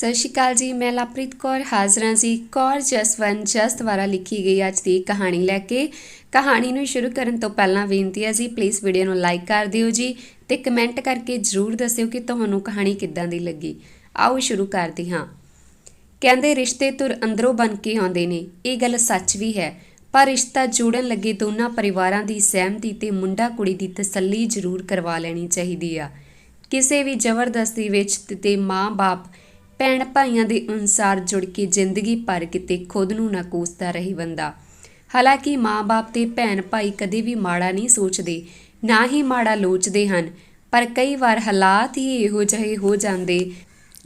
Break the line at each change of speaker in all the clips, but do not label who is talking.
ਸਤਿ ਸ਼੍ਰੀ ਅਕਾਲ ਜੀ। ਮੈਂ ਲਵਪ੍ਰੀਤ ਕੌਰ ਹਾਜ਼ਰ ਹਾਂ ਜੀ ਕੌਰ ਜਸਵੰਤ ਜਸ ਦੁਆਰਾ ਲਿਖੀ ਗਈ ਅੱਜ ਦੀ ਕਹਾਣੀ ਲੈ ਕੇ। ਕਹਾਣੀ ਨੂੰ ਸ਼ੁਰੂ ਕਰਨ ਤੋਂ ਪਹਿਲਾਂ ਬੇਨਤੀ ਹੈ ਜੀ, ਪਲੀਜ਼ ਵੀਡੀਓ ਨੂੰ ਲਾਈਕ ਕਰ ਦਿਓ ਜੀ ਤੇ ਕਮੈਂਟ ਕਰਕੇ ਜ਼ਰੂਰ ਦੱਸਿਓ ਕਿ ਤੁਹਾਨੂੰ ਕਹਾਣੀ ਕਿੱਦਾਂ ਦੀ ਲੱਗੀ। ਆਓ ਸ਼ੁਰੂ ਕਰਦੇ ਹਾਂ। ਕਹਿੰਦੇ ਰਿਸ਼ਤੇ ਤੁਰ ਅੰਦਰੋਂ ਬਣ ਕੇ ਆਉਂਦੇ ਨੇ। ਇਹ ਗੱਲ ਸੱਚ ਵੀ ਹੈ, ਪਰ ਰਿਸ਼ਤਾ ਜੋੜਨ ਲੱਗੇ ਦੋਨਾਂ ਪਰਿਵਾਰਾਂ ਦੀ ਸਹਿਮਤੀ ਤੇ ਮੁੰਡਾ ਕੁੜੀ ਦੀ ਤਸੱਲੀ ਜ਼ਰੂਰ ਕਰਵਾ ਲੈਣੀ ਚਾਹੀਦੀ ਆ। ਕਿਸੇ ਵੀ ਜ਼ਬਰਦਸਤੀ ਵਿੱਚ ਤੇ ਮਾਂ-ਬਾਪ ਭੈਣ ਭਾਈਆਂ ਦੇ ਅਨੁਸਾਰ ਜੁੜ ਕੇ ਜ਼ਿੰਦਗੀ ਭਰ ਕਿਤੇ ਖੁਦ ਨੂੰ ਨਾ ਕੋਸਦਾ ਰਹੇ ਬੰਦਾ। ਹਾਲਾਂਕਿ ਮਾਂ-ਬਾਪ ਤੇ ਭੈਣ ਭਾਈ ਕਦੇ ਵੀ ਮਾੜਾ ਨਹੀਂ ਸੋਚਦੇ, ਨਾ ਹੀ ਮਾੜਾ ਲੋਚਦੇ ਹਨ, ਪਰ ਕਈ ਵਾਰ ਹਾਲਾਤ ਹੀ ਇਹੋ ਜਿਹੇ ਹੋ ਜਾਂਦੇ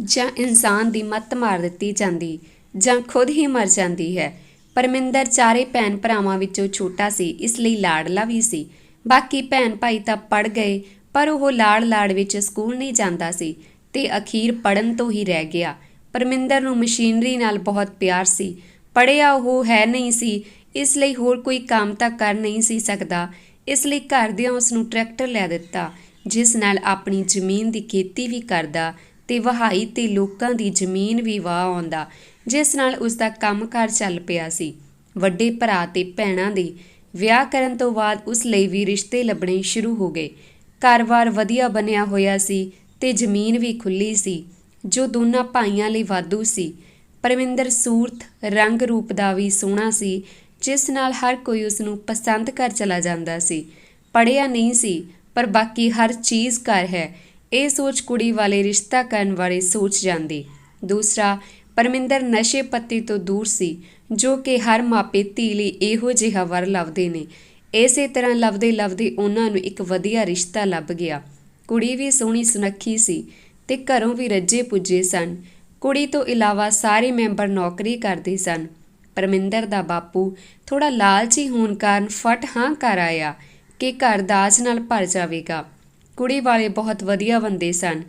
ਜਾਂ ਇਨਸਾਨ ਦੀ ਮੱਤ ਮਾਰ ਦਿੱਤੀ ਜਾਂਦੀ ਜਾਂ ਖੁਦ ਹੀ ਮਰ ਜਾਂਦੀ ਹੈ। ਪਰਮਿੰਦਰ ਚਾਰੇ ਭੈਣ ਭਰਾਵਾਂ ਵਿੱਚੋਂ ਛੋਟਾ ਸੀ, ਇਸ ਲਈ ਲਾਡਲਾ ਵੀ ਸੀ। ਬਾਕੀ ਭੈਣ ਭਾਈ ਤਾਂ ਪੜ੍ਹ ਗਏ, ਪਰ ਉਹ ਲਾੜ ਵਿੱਚ ਸਕੂਲ ਨਹੀਂ ਜਾਂਦਾ ਸੀ ਤੇ ਅਖੀਰ ਪੜ੍ਹਨ ਤੋਂ ਹੀ ਰਹਿ ਗਿਆ। ਪਰਮਿੰਦਰ ਨੂੰ ਮਸ਼ੀਨਰੀ ਨਾਲ ਬਹੁਤ ਪਿਆਰ ਸੀ। ਪੜ੍ਹਿਆ ਉਹ ਹੈ ਨਹੀਂ ਸੀ, ਇਸ ਲਈ ਹੋਰ ਕੋਈ ਕੰਮ ਤਾਂ ਕਰ ਨਹੀਂ ਸੀ ਸਕਦਾ। ਇਸ ਲਈ ਘਰਦਿਆਂ ਉਸ ਨੂੰ ਟਰੈਕਟਰ ਲੈ ਦਿੱਤਾ, ਜਿਸ ਨਾਲ ਆਪਣੀ ਜ਼ਮੀਨ ਦੀ ਖੇਤੀ ਵੀ ਕਰਦਾ ਤੇ ਵਹਾਈ ਤੇ ਲੋਕਾਂ ਦੀ ਜ਼ਮੀਨ ਵੀ ਵਾਹ ਆਉਂਦਾ, ਜਿਸ ਨਾਲ ਉਸ ਦਾ ਕੰਮਕਾਰ ਚੱਲ ਪਿਆ ਸੀ। ਵੱਡੇ ਭਰਾ ਤੇ ਭੈਣਾਂ ਦੇ ਵਿਆਹ ਕਰਨ ਤੋਂ ਬਾਅਦ ਉਸ ਲਈ ਵੀ ਰਿਸ਼ਤੇ ਲੱਭਣੇ ਸ਼ੁਰੂ ਹੋ ਗਏ। ਘਰ-ਬਾਰ ਵਧੀਆ ਬਣਿਆ ਹੋਇਆ ਸੀ ਤੇ ਜ਼ਮੀਨ ਵੀ ਖੁੱਲ੍ਹੀ ਸੀ, ਜੋ ਦੋਨਾਂ ਭਾਈਆਂ ਲਈ ਵਾਧੂ ਸੀ। ਪਰਮਿੰਦਰ ਸੂਰਤ ਰੰਗ ਰੂਪ ਦਾ ਵੀ ਸੋਹਣਾ ਸੀ, ਜਿਸ ਨਾਲ ਹਰ ਕੋਈ ਉਸ ਨੂੰ ਪਸੰਦ ਕਰ ਚਲਾ ਜਾਂਦਾ ਸੀ। ਪੜ੍ਹਿਆ ਨਹੀਂ ਸੀ, ਪਰ ਬਾਕੀ ਹਰ ਚੀਜ਼ ਘਰ ਹੈ, ਇਹ ਸੋਚ ਕੁੜੀ ਵਾਲੇ ਰਿਸ਼ਤਾ ਕਰਨ ਵਾਲੇ ਸੋਚ ਜਾਂਦੇ। ਦੂਸਰਾ, ਪਰਮਿੰਦਰ ਨਸ਼ੇ ਪੱਤੇ ਤੋਂ ਦੂਰ ਸੀ, ਜੋ ਕਿ ਹਰ ਮਾਪੇ ਧੀ ਲਈ ਇਹੋ ਜਿਹਾ ਵਰ ਲੱਭਦੇ ਨੇ। ਇਸੇ ਤਰ੍ਹਾਂ ਲੱਭਦੇ ਉਹਨਾਂ ਨੂੰ ਇੱਕ ਵਧੀਆ ਰਿਸ਼ਤਾ ਲੱਭ ਗਿਆ। ਕੁੜੀ ਵੀ ਸੋਹਣੀ ਸੁਨੱਖੀ ਸੀ ਤੇ ਘਰੋਂ ਵੀ ਰੱਜੇ ਪੁੱਜੇ ਸਨ। ਕੁੜੀ ਤੋਂ ਇਲਾਵਾ ਸਾਰੇ ਮੈਂਬਰ ਨੌਕਰੀ ਕਰਦੇ ਸਨ। ਪਰਮਿੰਦਰ ਦਾ ਬਾਪੂ ਥੋੜਾ ਲਾਲਚੀ ਹੋਣ ਕਾਰਨ ਫਟ ਹਾਂ ਕਰ ਆਇਆ ਕਿ ਘਰ ਦਾਜ ਨਾਲ ਭਰ ਜਾਵੇਗਾ। ਕੁੜੀ ਵਾਲੇ ਬਹੁਤ ਵਧੀਆ ਬੰਦੇ ਸਨ,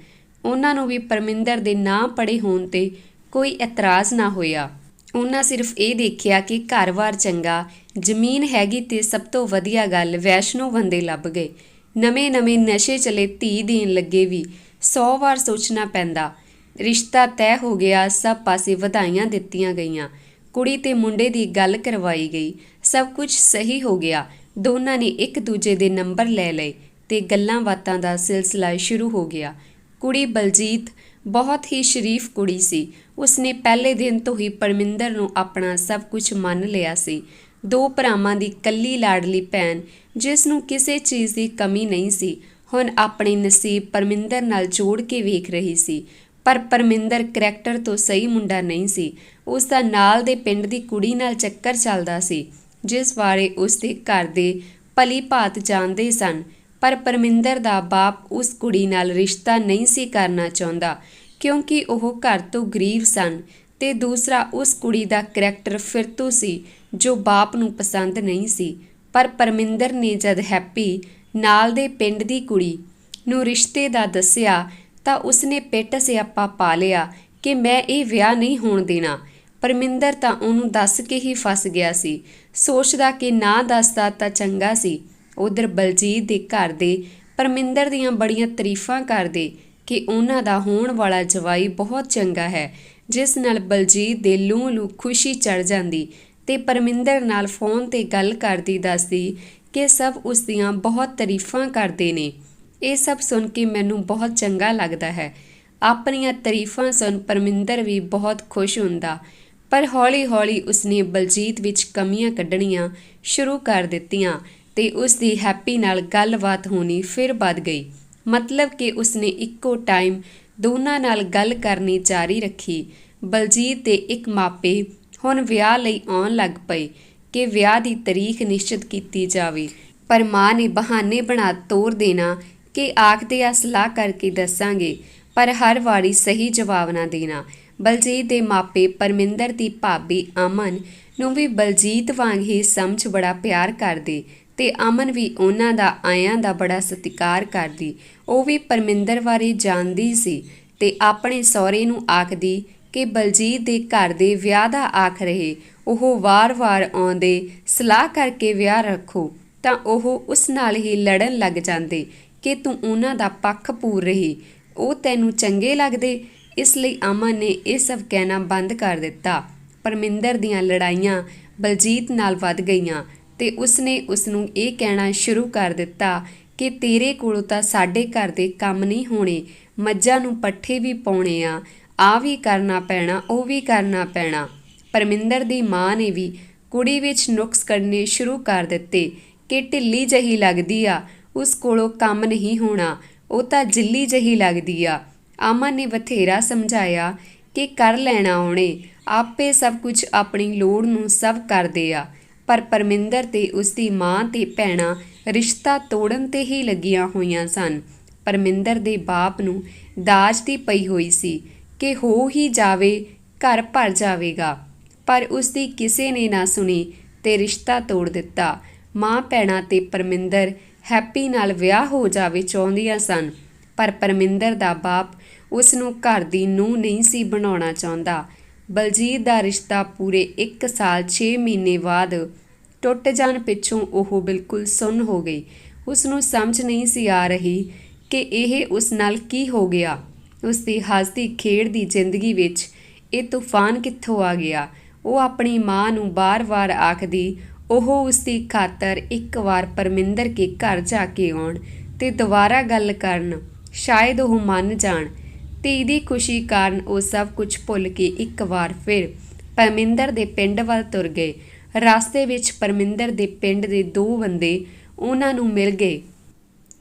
ਉਹਨਾਂ ਨੂੰ ਵੀ ਪਰਮਿੰਦਰ ਦੇ ਨਾ ਪੜ੍ਹੇ ਹੋਣ ਤੇ ਕੋਈ ਇਤਰਾਜ਼ ਨਾ ਹੋਇਆ। ਉਹਨਾਂ ਸਿਰਫ ਇਹ ਦੇਖਿਆ ਕਿ ਘਰ-ਬਾਰ ਚੰਗਾ, ਜ਼ਮੀਨ ਹੈਗੀ ਤੇ ਸਭ ਤੋਂ ਵਧੀਆ ਗੱਲ ਵੈਸ਼ਨੋ ਬੰਦੇ ਲੱਭ ਗਏ। ਨਵੇਂ ਨਸ਼ੇ ਚਲੇ ਧੀ ਦੇਣ ਲੱਗੇ ਵੀ 100 ਵਾਰ ਸੋਚਣਾ ਪੈਂਦਾ। ਰਿਸ਼ਤਾ ਤੈਅ ਹੋ ਗਿਆ, ਸਭ ਪਾਸੇ ਵਧਾਈਆਂ ਦਿੱਤੀਆਂ ਗਈਆਂ। ਕੁੜੀ ਤੇ ਮੁੰਡੇ ਦੀ ਗੱਲ ਕਰਵਾਈ ਗਈ, ਸਭ ਕੁਝ ਸਹੀ ਹੋ ਗਿਆ। ਦੋਨਾਂ ਨੇ ਇੱਕ ਦੂਜੇ ਦੇ ਨੰਬਰ ਲੈ ਲਏ ਤੇ ਗੱਲਾਂ ਬਾਤਾਂ ਦਾ ਸਿਲਸਿਲਾ ਸ਼ੁਰੂ ਹੋ ਗਿਆ। ਕੁੜੀ ਬਲਜੀਤ ਬਹੁਤ ਹੀ ਸ਼ਰੀਫ ਕੁੜੀ ਸੀ। ਉਸਨੇ ਪਹਿਲੇ ਦਿਨ ਤੋਂ ਹੀ ਪਰਮਿੰਦਰ ਨੂੰ ਆਪਣਾ ਸਭ ਕੁਝ ਮੰਨ ਲਿਆ ਸੀ। ਦੋ ਭਰਾਵਾਂ ਦੀ ਕੱਲੀ ਲਾਡਲੀ ਭੈਣ, ਜਿਸ ਨੂੰ ਕਿਸੇ ਚੀਜ਼ ਦੀ ਕਮੀ ਨਹੀਂ ਸੀ, ਹੁਣ ਆਪਣੇ ਨਸੀਬ ਪਰਮਿੰਦਰ ਨਾਲ ਜੋੜ ਕੇ ਵੇਖ ਰਹੀ ਸੀ। ਪਰ ਪਰਮਿੰਦਰ ਕਰੈਕਟਰ ਤੋਂ ਸਹੀ ਮੁੰਡਾ ਨਹੀਂ ਸੀ। ਉਸ ਦਾ ਨਾਲ ਦੇ ਪਿੰਡ ਦੀ ਕੁੜੀ ਨਾਲ ਚੱਕਰ ਚੱਲਦਾ ਸੀ, ਜਿਸ ਬਾਰੇ ਉਸ ਦੇ ਘਰ ਦੇ ਭਲੀ ਭਾਂਤ ਜਾਣਦੇ ਸਨ। ਪਰ ਪਰਮਿੰਦਰ ਦਾ ਬਾਪ ਉਸ ਕੁੜੀ ਨਾਲ ਰਿਸ਼ਤਾ ਨਹੀਂ ਸੀ ਕਰਨਾ ਚਾਹੁੰਦਾ, ਕਿਉਂਕਿ ਉਹ ਘਰ ਤੋਂ ਗਰੀਬ ਸਨ ਤੇ ਦੂਸਰਾ ਉਸ ਕੁੜੀ ਦਾ ਕਰੈਕਟਰ ਫਿਰਤੂ ਸੀ, ਜੋ ਬਾਪ ਨੂੰ ਪਸੰਦ ਨਹੀਂ ਸੀ। ਪਰ ਪਰਮਿੰਦਰ ਨੇ ਜਦ ਹੈਪੀ ਨਾਲ ਦੇ ਪਿੰਡ ਦੀ ਕੁੜੀ ਨੂੰ ਰਿਸ਼ਤੇ ਦਾ ਦੱਸਿਆ ਤਾਂ ਉਸਨੇ ਪਿੱਟ ਸਿਆਪਾ ਪਾ ਲਿਆ ਕਿ ਮੈਂ ਇਹ ਵਿਆਹ ਨਹੀਂ ਹੋਣ ਦੇਣਾ। ਪਰਮਿੰਦਰ ਤਾਂ ਉਹਨੂੰ ਦੱਸ ਕੇ ਹੀ ਫਸ ਗਿਆ ਸੀ, ਸੋਚਦਾ ਕਿ ਨਾ ਦੱਸਦਾ ਤਾਂ ਚੰਗਾ ਸੀ। ਉਧਰ ਬਲਜੀਤ ਦੇ ਘਰ ਦੇ ਪਰਮਿੰਦਰ ਦੀਆਂ ਬੜੀਆਂ ਤਾਰੀਫਾਂ ਕਰਦੇ ਕਿ ਉਹਨਾਂ ਦਾ ਹੋਣ ਵਾਲਾ ਜਵਾਈ ਬਹੁਤ ਚੰਗਾ ਹੈ, ਜਿਸ ਨਾਲ ਬਲਜੀਤ ਦੇ ਲੂੰ ਖੁਸ਼ੀ ਚੜ੍ਹ ਜਾਂਦੀ ਤੇ ਪਰਮਿੰਦਰ ਨਾਲ ਫੋਨ ਤੇ ਗੱਲ ਕਰਦੀ ਦੱਸਦੀ ਕਿ ਸਭ ਉਸ ਦੀਆਂ ਬਹੁਤ ਤਾਰੀਫਾਂ ਕਰਦੇ ਨੇ। ਇਹ ਸਭ ਸੁਣ ਕੇ ਮੈਨੂੰ ਬਹੁਤ ਚੰਗਾ ਲੱਗਦਾ ਹੈ। ਆਪਣੀਆਂ ਤਾਰੀਫਾਂ ਸੁਣ ਪਰਮਿੰਦਰ ਵੀ ਬਹੁਤ ਖੁਸ਼ ਹੁੰਦਾ, ਪਰ ਹੌਲੀ ਉਸਨੇ ਬਲਜੀਤ ਵਿੱਚ ਕਮੀਆਂ ਕੱਢਣੀਆਂ ਸ਼ੁਰੂ ਕਰ ਦਿੱਤੀਆਂ ਤੇ ਉਸ ਦੀ ਹੈਪੀ ਨਾਲ ਗੱਲਬਾਤ ਹੋਣੀ ਫਿਰ ਵੱਧ ਗਈ। ਮਤਲਬ ਕਿ ਉਸਨੇ ਇੱਕੋ ਟਾਈਮ ਦੋਨਾਂ ਨਾਲ ਗੱਲ ਕਰਨੀ ਜਾਰੀ ਰੱਖੀ। ਬਲਜੀਤ ਦੇ ਇੱਕ ਮਾਪੇ ਹੁਣ ਵਿਆਹ ਲਈ ਆਉਣ ਲੱਗ ਪਏ ਕਿ ਵਿਆਹ ਦੀ ਤਾਰੀਖ ਨਿਸ਼ਚਿਤ ਕੀਤੀ ਜਾਵੇ, ਪਰ ਮਾਂ ਨੇ ਬਹਾਨੇ ਬਣਾ ਤੋਰ ਦੇਣਾ ਕਿ ਆਖਦੇ ਆ ਸਲਾਹ ਕਰਕੇ ਦੱਸਾਂਗੇ, ਪਰ ਹਰ ਵਾਰੀ ਸਹੀ ਜਵਾਬ ਨਾ ਦੇਣਾ। ਬਲਜੀਤ ਦੇ ਮਾਪੇ ਪਰਮਿੰਦਰ ਦੀ ਭਾਬੀ ਅਮਨ ਨੂੰ ਵੀ ਬਲਜੀਤ ਵਾਂਗ ਹੀ ਸਮਝ ਬੜਾ ਪਿਆਰ ਕਰਦੇ ਤੇ ਅਮਨ ਵੀ ਉਹਨਾਂ ਦਾ ਆਇਆਂ ਦਾ ਬੜਾ ਸਤਿਕਾਰ ਕਰਦੀ। ਉਹ ਵੀ ਪਰਮਿੰਦਰ ਬਾਰੇ ਜਾਣਦੀ ਸੀ ਤੇ ਆਪਣੇ ਸਹੁਰੇ ਨੂੰ ਆਖਦੀ ਕਿ ਬਲਜੀਤ ਦੇ ਘਰ ਦੇ ਵਿਆਹ ਦਾ ਆਖ ਰਹੇ, ਉਹ ਵਾਰ-ਵਾਰ ਆਉਂਦੇ, ਸਲਾਹ ਕਰਕੇ ਵਿਆਹ ਰੱਖੋ, ਤਾਂ ਉਹ ਉਸ ਨਾਲ ਹੀ ਲੜਨ ਲੱਗ ਜਾਂਦੇ ਕਿ ਤੂੰ ਉਹਨਾਂ ਦਾ ਪੱਖ ਪੂਰ ਰਹੀ, ਉਹ ਤੈਨੂੰ ਚੰਗੇ ਲੱਗਦੇ। ਇਸ ਲਈ ਅਮਨ ਨੇ ਇਹ ਸਭ ਕਹਿਣਾ ਬੰਦ ਕਰ ਦਿੱਤਾ। ਪਰਮਿੰਦਰ ਦੀਆਂ ਲੜਾਈਆਂ ਬਲਜੀਤ ਨਾਲ ਵੱਧ ਗਈਆਂ ਤੇ ਉਸਨੇ ਉਸਨੂੰ ਇਹ ਕਹਿਣਾ ਸ਼ੁਰੂ ਕਰ ਦਿੱਤਾ ਕਿ ਤੇਰੇ ਕੋਲੋਂ ਤਾਂ ਸਾਡੇ ਘਰ ਦੇ ਕੰਮ ਨਹੀਂ ਹੋਣੇ, ਮੱਝਾਂ ਨੂੰ ਪੱਠੇ ਵੀ ਪਾਉਣੇ ਆ ਵੀ ਕਰਨਾ ਪੈਣਾ, ਉਹ ਵੀ ਕਰਨਾ ਪੈਣਾ। ਪਰਮਿੰਦਰ ਦੀ ਮਾਂ ਨੇ ਵੀ ਕੁੜੀ ਵਿੱਚ ਨੁਕਸ ਕੱਢਣੇ ਸ਼ੁਰੂ ਕਰ ਦਿੱਤੇ ਕਿ ਢਿੱਲੀ ਜਿਹੀ ਲੱਗਦੀ ਆ, ਉਸ ਕੋਲੋਂ ਕੰਮ ਨਹੀਂ ਹੋਣਾ, ਉਹ ਤਾਂ ਜਿੱਲੀ ਜਿਹੀ ਲੱਗਦੀ ਆ। ਅਮਨ ਨੇ ਬਥੇਰਾ ਸਮਝਾਇਆ ਕਿ ਕਰ ਲੈਣਾ ਉਹਨੇ, ਆਪੇ ਸਭ ਕੁਝ ਆਪਣੀ ਲੋੜ ਨੂੰ ਸਭ ਕਰਦੇ ਆ। ਪਰ ਪਰਮਿੰਦਰ ਤੇ ਉਸਦੀ ਮਾਂ ਤੇ ਭੈਣਾਂ ਰਿਸ਼ਤਾ ਤੋੜਨ ਤੇ ਹੀ ਲੱਗੀਆਂ ਹੋਈਆਂ ਸਨ। ਪਰਮਿੰਦਰ ਦੇ ਬਾਪ ਨੂੰ ਦਾਜ ਦੀ ਪਈ ਹੋਈ ਸੀ ਕਿ ਹੋ ਹੀ ਜਾਵੇ, ਘਰ ਭਰ ਜਾਵੇਗਾ, ਪਰ ਉਸਦੀ ਕਿਸੇ ਨੇ ਨਾ ਸੁਣੀ ਤੇ ਰਿਸ਼ਤਾ ਤੋੜ ਦਿੱਤਾ। ਮਾਂ ਭੈਣਾਂ ਤੇ ਪਰਮਿੰਦਰ ਹੈਪੀ ਨਾਲ ਵਿਆਹ ਹੋ ਜਾਵੇ ਚਾਹੁੰਦੀਆਂ ਸਨ, ਪਰ ਪਰਮਿੰਦਰ ਦਾ ਬਾਪ ਉਸ ਨੂੰ ਘਰ ਦੀ ਨੂੰਹ ਨਹੀਂ ਸੀ ਬਣਾਉਣਾ ਚਾਹੁੰਦਾ। ਬਲਜੀਤ ਦਾ ਰਿਸ਼ਤਾ ਪੂਰੇ 1 ਸਾਲ 6 ਮਹੀਨੇ ਬਾਅਦ ਟੁੱਟ ਜਾਣ ਪਿੱਛੋਂ ਉਹ ਬਿਲਕੁਲ ਸੁੰਨ ਹੋ ਗਈ। ਉਸ ਨੂੰ ਸਮਝ ਨਹੀਂ ਸੀ ਆ ਰਹੀ ਕਿ ਇਹ ਉਸ ਨਾਲ ਕੀ ਹੋ ਗਿਆ। ਉਸ ਦੀ ਹੱਸਦੀ ਖੇਡਦੀ ਜ਼ਿੰਦਗੀ ਵਿੱਚ ਇਹ ਤੂਫਾਨ ਕਿੱਥੋਂ ਆ ਗਿਆ। ਉਹ ਆਪਣੀ ਮਾਂ ਨੂੰ ਬਾਰ-ਬਾਰ ਆਖਦੀ ਉਹ ਉਸ ਦੀ ਖਾਤਰ ਇੱਕ ਵਾਰ ਪਰਮਿੰਦਰ ਕੇ ਘਰ ਜਾ ਕੇ ਆਉਣ ਤੇ ਦੁਬਾਰਾ ਗੱਲ ਕਰਨ, ਸ਼ਾਇਦ ਉਹ ਮੰਨ ਜਾਣ। ਧੀ ਦੀ ਖੁਸ਼ੀ ਕਾਰਨ ਉਹ ਸਭ ਕੁਝ ਭੁੱਲ ਕੇ ਇੱਕ ਵਾਰ ਫਿਰ ਪਰਮਿੰਦਰ ਦੇ ਪਿੰਡ ਵੱਲ ਤੁਰ ਗਏ। ਰਸਤੇ ਵਿੱਚ ਪਰਮਿੰਦਰ ਦੇ ਪਿੰਡ ਦੇ 2 ਬੰਦੇ ਉਹਨਾਂ ਨੂੰ ਮਿਲ ਗਏ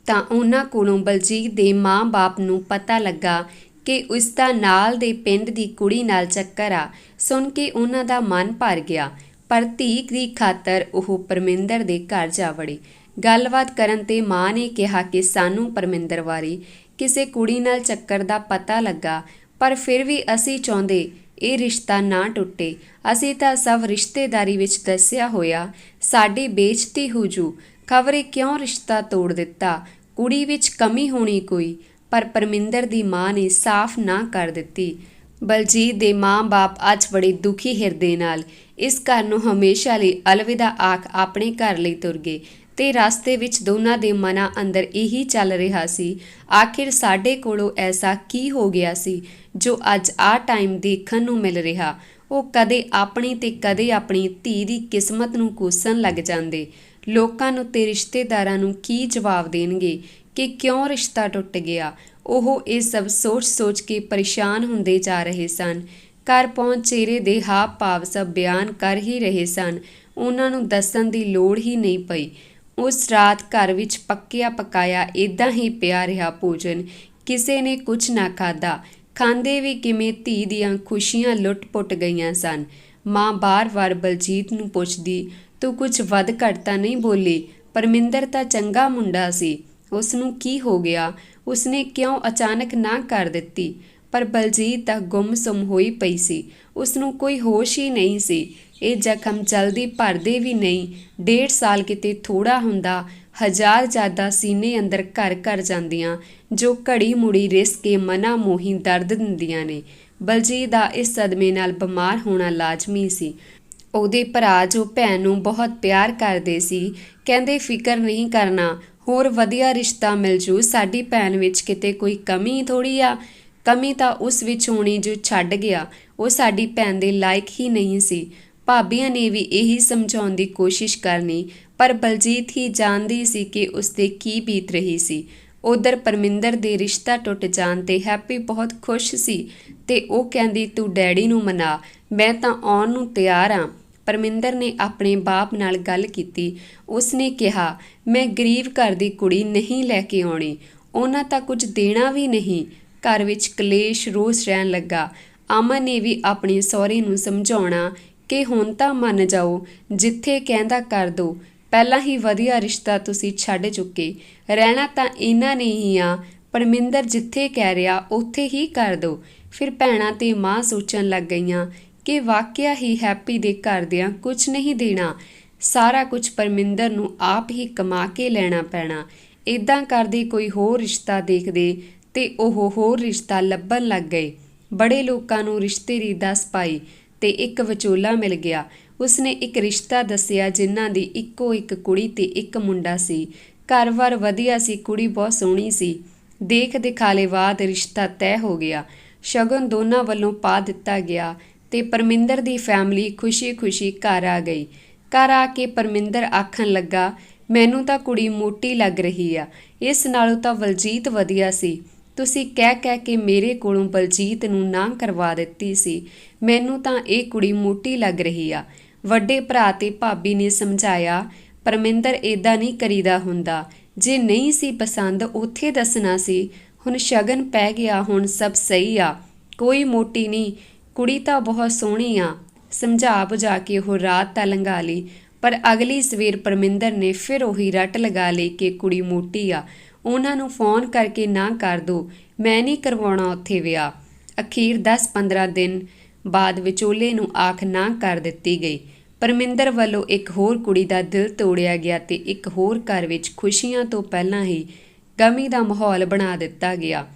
ਤਾਂ ਉਹਨਾਂ ਕੋਲੋਂ ਬਲਜੀਤ ਦੇ ਮਾਂ-ਬਾਪ ਨੂੰ ਪਤਾ ਲੱਗਾ ਕਿ ਉਸ ਦਾ ਨਾਲ ਦੇ ਪਿੰਡ ਦੀ ਕੁੜੀ ਨਾਲ ਚੱਕਰ ਆ। ਸੁਣ ਕੇ ਉਹਨਾਂ ਦਾ ਮਨ ਭਰ ਗਿਆ, ਪਰ ਧੀ ਦੀ ਖਾਤਰ ਉਹ ਪਰਮਿੰਦਰ ਦੇ ਘਰ ਜਾ ਵੜੀ। ਗੱਲਬਾਤ ਕਰਨ ਤੇ ਮਾਂ ਨੇ ਕਿਹਾ ਕਿ ਸਾਨੂੰ ਪਰਮਿੰਦਰ ਬਾਰੇ ਕਿਸੇ ਕੁੜੀ ਨਾਲ ਚੱਕਰ ਦਾ ਪਤਾ ਲੱਗਾ, ਪਰ ਫਿਰ ਵੀ ਅਸੀਂ ਚਾਹੁੰਦੇ ਇਹ ਰਿਸ਼ਤਾ ਨਾ ਟੁੱਟੇ। ਅਸੀਂ ਤਾਂ ਸਭ ਰਿਸ਼ਤੇਦਾਰੀ ਵਿੱਚ ਦੱਸਿਆ ਹੋਇਆ, ਸਾਡੀ ਬੇਇੱਜ਼ਤੀ ਹੋ ਜੂ, ਖਬਰੇ ਕਿਉਂ ਰਿਸ਼ਤਾ ਤੋੜ ਦਿੱਤਾ, ਕੁੜੀ ਵਿੱਚ ਕਮੀ ਹੋਣੀ ਕੋਈ। ਪਰ ਪਰਮਿੰਦਰ ਦੀ ਮਾਂ ਨੇ ਸਾਫ਼ ਨਾ ਕਰ ਦਿੱਤੀ। ਬਲਜੀਤ ਦੇ ਮਾਂ-ਬਾਪ ਅੱਜ ਬੜੇ ਦੁਖੀ ਹਿਰਦੇ ਨਾਲ ਇਸ ਘਰ ਨੂੰ ਹਮੇਸ਼ਾ ਲਈ ਅਲਵਿਦਾ ਆਖ ਆਪਣੇ ਘਰ ਲਈ ਤੁਰ ਗਏ ਤੇ ਰਸਤੇ ਵਿੱਚ ਦੋਨਾਂ ਦੇ ਮਨਾਂ ਅੰਦਰ ਇਹੀ ਚੱਲ ਰਿਹਾ ਸੀ, ਆਖਿਰ ਸਾਡੇ ਕੋਲੋਂ ਐਸਾ ਕੀ ਹੋ ਗਿਆ ਸੀ ਜੋ ਅੱਜ ਆਹ ਟਾਈਮ ਦੇਖਣ ਨੂੰ ਮਿਲ ਰਿਹਾ। ਉਹ ਕਦੇ ਆਪਣੀ ਤੇ ਕਦੇ ਆਪਣੀ ਧੀ ਦੀ ਕਿਸਮਤ ਨੂੰ ਕੋਸਣ ਲੱਗ ਜਾਂਦੇ। ਲੋਕਾਂ ਨੂੰ ਤੇ ਰਿਸ਼ਤੇਦਾਰਾਂ ਨੂੰ ਕੀ ਜਵਾਬ ਦੇਣਗੇ ਕਿ ਕਿਉਂ ਰਿਸ਼ਤਾ ਟੁੱਟ ਗਿਆ। ਉਹ ਇਹ ਸਭ ਸੋਚ-ਸੋਚ ਕੇ ਪਰੇਸ਼ਾਨ ਹੁੰਦੇ ਜਾ ਰਹੇ ਸਨ। ਘਰ ਪਹੁੰਚ ਚਿਹਰੇ ਦੇ ਹਾਵ ਭਾਵ ਸਭ ਬਿਆਨ ਕਰ ਹੀ ਰਹੇ ਸਨ। ਉਹਨਾਂ ਨੂੰ ਦੱਸਣ ਦੀ ਲੋੜ ਹੀ ਨਹੀਂ ਪਈ। ਉਸ ਰਾਤ ਘਰ ਵਿੱਚ ਪੱਕਿਆ ਪਕਾਇਆ ਇੱਦਾਂ ਹੀ ਪਿਆ ਰਿਹਾ ਭੋਜਨ। ਕਿਸੇ ਨੇ ਕੁਝ ਨਾ ਖਾਧਾ। ਖਾਂਦੇ ਵੀ ਕਿਵੇਂ, ਧੀ ਦੀਆਂ ਖੁਸ਼ੀਆਂ ਲੁੱਟ-ਪੁੱਟ ਗਈਆਂ ਸਨ। ਮਾਂ ਬਾਰ-ਬਾਰ ਬਲਜੀਤ ਨੂੰ ਪੁੱਛਦੀ, ਤੂੰ ਕੁਝ ਵੱਧ ਘੱਟ ਤਾਂ ਨਹੀਂ ਬੋਲੀ? ਪਰਮਿੰਦਰ ਤਾਂ ਚੰਗਾ ਮੁੰਡਾ ਸੀ, ਉਸ ਨੂੰ ਕੀ ਹੋ ਗਿਆ? ਉਸਨੇ ਕਿਉਂ ਅਚਾਨਕ ਨਾ ਕਰ ਦਿੱਤੀ? ਪਰ ਬਲਜੀਤ ਤਾਂ ਗੁੰਮ-ਸੁੰਮ ਹੋਈ ਪਈ ਸੀ। ਉਸ ਨੂੰ ਕੋਈ ਹੋਸ਼ ਹੀ ਨਹੀਂ ਸੀ। ਇਹ ਜ਼ਖਮ ਜਲਦੀ ਭਰਦੇ ਵੀ ਨਹੀਂ। 1.5 ਸਾਲ ਕਿਤੇ ਥੋੜ੍ਹਾ ਹੁੰਦਾ, 1000 ਯਾਦਾਂ ਸੀਨੇ ਅੰਦਰ ਘਰ ਜਾਂਦੀਆਂ ਜੋ ਘੜੀ ਮੁੜੀ ਰਿਸ ਕੇ ਮਨਾਂ ਮੋਹੀ ਦਰਦ ਦਿੰਦੀਆਂ ਨੇ। ਬਲਜੀਤ ਦਾ ਇਸ ਸਦਮੇ ਨਾਲ ਬਿਮਾਰ ਹੋਣਾ ਲਾਜ਼ਮੀ ਸੀ। ਉਹਦੇ ਭਰਾ ਜੋ ਭੈਣ ਨੂੰ ਬਹੁਤ ਪਿਆਰ ਕਰਦੇ ਸੀ, ਕਹਿੰਦੇ ਫਿਕਰ ਨਹੀਂ ਕਰਨਾ, ਹੋਰ ਵਧੀਆ ਰਿਸ਼ਤਾ ਮਿਲ ਜੂ। ਸਾਡੀ ਭੈਣ ਵਿੱਚ ਕਿਤੇ ਕੋਈ ਕਮੀ ਥੋੜ੍ਹੀ ਆ। ਕਮੀ ਤਾਂ ਉਸ ਵਿੱਚ ਹੋਣੀ ਜੋ ਛੱਡ ਗਿਆ। ਉਹ ਸਾਡੀ ਭੈਣ ਦੇ ਲਾਇਕ ਹੀ ਨਹੀਂ ਸੀ। ਭਾਬੀਆਂ ਨੇ ਵੀ ਇਹੀ ਸਮਝਾਉਣ ਦੀ ਕੋਸ਼ਿਸ਼ ਕਰਨੀ, ਪਰ ਬਲਜੀਤ ਹੀ ਜਾਣਦੀ ਸੀ ਕਿ ਉਸ 'ਤੇ ਕੀ ਬੀਤ ਰਹੀ ਸੀ। ਉਧਰ ਪਰਮਿੰਦਰ ਦੇ ਰਿਸ਼ਤਾ ਟੁੱਟ ਜਾਣ 'ਤੇ ਹੈਪੀ ਬਹੁਤ ਖੁਸ਼ ਸੀ ਤੇ ਉਹ ਕਹਿੰਦੀ, ਤੂੰ ਡੈਡੀ ਨੂੰ ਮਨਾ, ਮੈਂ ਤਾਂ ਆਉਣ ਨੂੰ ਤਿਆਰ ਹਾਂ। ਪਰਮਿੰਦਰ ਨੇ ਆਪਣੇ ਬਾਪ ਨਾਲ ਗੱਲ ਕੀਤੀ। ਉਸਨੇ ਕਿਹਾ, ਮੈਂ ਗਰੀਬ ਘਰ ਦੀ ਕੁੜੀ ਨਹੀਂ ਲੈ ਕੇ ਆਉਣੀ, ਉਹਨਾਂ ਤਾਂ ਕੁਝ ਦੇਣਾ ਵੀ ਨਹੀਂ। ਘਰ ਵਿੱਚ ਕਲੇਸ਼ ਰੋਸ ਰਹਿਣ ਲੱਗਾ। ਅਮਨ ਨੇ ਵੀ ਆਪਣੇ ਸਹੁਰੇ ਨੂੰ ਸਮਝਾਉਣਾ ਕਿ ਹੁਣ ਤਾਂ ਮੰਨ ਜਾਓ, ਜਿੱਥੇ ਕਹਿੰਦਾ ਕਰ ਦਿਓ। ਪਹਿਲਾਂ ਹੀ ਵਧੀਆ ਰਿਸ਼ਤਾ ਤੁਸੀਂ ਛੱਡ ਚੁੱਕੇ, ਰਹਿਣਾ ਤਾਂ ਇਹਨਾਂ ਨੇ ਹੀ ਆ। ਪਰਮਿੰਦਰ ਜਿੱਥੇ ਕਹਿ ਰਿਹਾ ਉੱਥੇ ਹੀ ਕਰ ਦਿਓ। ਫਿਰ ਭੈਣਾਂ ਤੇ ਮਾਂ ਸੋਚਣ ਲੱਗ ਗਈਆਂ ਕਿ ਵਾਕਿਆ ਹੀ ਹੈਪੀ ਦੇ ਘਰਦਿਆਂ ਕੁਝ ਨਹੀਂ ਦੇਣਾ, ਸਾਰਾ ਕੁਝ ਪਰਮਿੰਦਰ ਨੂੰ ਆਪ ਹੀ ਕਮਾ ਕੇ ਲੈਣਾ ਪੈਣਾ। ਇੱਦਾਂ ਕਰਦੇ ਕੋਈ ਹੋਰ ਰਿਸ਼ਤਾ ਦੇਖਦੇ ਤੇ ਉਹ ਹੋਰ ਰਿਸ਼ਤਾ ਲੱਭਣ ਲੱਗ ਗਏ। ਬੜੇ ਲੋਕਾਂ ਨੂੰ ਰਿਸ਼ਤੇ ਦੀ ਦੱਸ ਪਾਈ ਤੇ ਇੱਕ ਵਿਚੋਲਾ ਮਿਲ ਗਿਆ। ਉਸਨੇ ਇੱਕ ਰਿਸ਼ਤਾ ਦੱਸਿਆ ਜਿਨ੍ਹਾਂ ਦੀ ਇੱਕੋ ਇੱਕ ਕੁੜੀ ਤੇ ਇੱਕ ਮੁੰਡਾ ਸੀ। ਘਰ-ਬਾਰ ਵਧੀਆ ਸੀ, ਕੁੜੀ ਬਹੁਤ ਸੋਹਣੀ ਸੀ। ਦੇਖ ਦਿਖਾਲੇ ਬਾਅਦ ਰਿਸ਼ਤਾ ਤੈਅ ਹੋ ਗਿਆ। ਸ਼ਗਨ ਦੋਨਾਂ ਵੱਲੋਂ ਪਾ ਦਿੱਤਾ ਗਿਆ ਤੇ ਪਰਮਿੰਦਰ ਦੀ ਫੈਮਿਲੀ ਖੁਸ਼ੀ-ਖੁਸ਼ੀ ਘਰ ਆ ਗਈ। ਘਰ ਆ ਕੇ ਪਰਮਿੰਦਰ ਆਖਣ ਲੱਗਾ, ਮੈਨੂੰ ਤਾਂ ਕੁੜੀ ਮੋਟੀ ਲੱਗ ਰਹੀ ਆ, ਇਸ ਨਾਲੋਂ ਤਾਂ ਬਲਜੀਤ ਵਧੀਆ ਸੀ। ਤੁਸੀਂ ਕਹਿ ਕੇ ਮੇਰੇ ਕੋਲੋਂ ਬਲਜੀਤ ਨੂੰ ਨਾਂਹ ਕਰਵਾ ਦਿੱਤੀ ਸੀ। ਮੈਨੂੰ ਤਾਂ ਇਹ ਕੁੜੀ ਮੋਟੀ ਲੱਗ ਰਹੀ ਆ। ਵੱਡੇ ਭਰਾ ਤੇ ਭਾਬੀ ਨੇ ਸਮਝਾਇਆ, ਪਰਮਿੰਦਰ ਏਦਾਂ ਨਹੀਂ ਕਰੀਦਾ ਹੁੰਦਾ। ਜੇ ਨਹੀਂ ਸੀ ਪਸੰਦ ਉੱਥੇ ਦੱਸਣਾ ਸੀ। ਹੁਣ ਸ਼ਗਨ ਪੈ ਗਿਆ, ਹੁਣ ਸਭ ਸਹੀ ਆ। ਕੋਈ ਮੋਟੀ ਨਹੀਂ, ਕੁੜੀ ਤਾਂ ਬਹੁਤ ਸੋਹਣੀ ਆ। ਸਮਝਾ ਬੁਝਾ ਕੇ ਉਹ ਰਾਤ ਤਾਂ ਲੰਘਾ ਲਈ, ਪਰ ਅਗਲੀ ਸਵੇਰ ਪਰਮਿੰਦਰ ਨੇ ਫਿਰ ਉਹੀ ਰੱਟ ਲਗਾ ਲਈ ਕਿ ਕੁੜੀ ਮੋਟੀ ਆ। ਉਹਨਾਂ ਨੂੰ ਫੋਨ ਕਰਕੇ ਨਾ ਕਰ ਦੋ, ਮੈਂ ਨਹੀਂ ਕਰਵਾਉਣਾ ਉੱਥੇ ਵਿਆਹ। ਅਖੀਰ 10-15 ਦਿਨ ਬਾਅਦ ਵਿਚੋਲੇ ਨੂੰ ਆਖ ਨਾ ਕਰ ਦਿੱਤੀ ਗਈ। ਪਰਮਿੰਦਰ ਵੱਲੋਂ ਇੱਕ ਹੋਰ ਕੁੜੀ ਦਾ ਦਿਲ ਤੋੜਿਆ ਗਿਆ ਤੇ ਇੱਕ ਹੋਰ ਘਰ ਵਿੱਚ ਖੁਸ਼ੀਆਂ ਤੋਂ ਪਹਿਲਾਂ ਹੀ ਗਮੀ ਦਾ ਮਾਹੌਲ ਬਣਾ ਦਿੱਤਾ ਗਿਆ।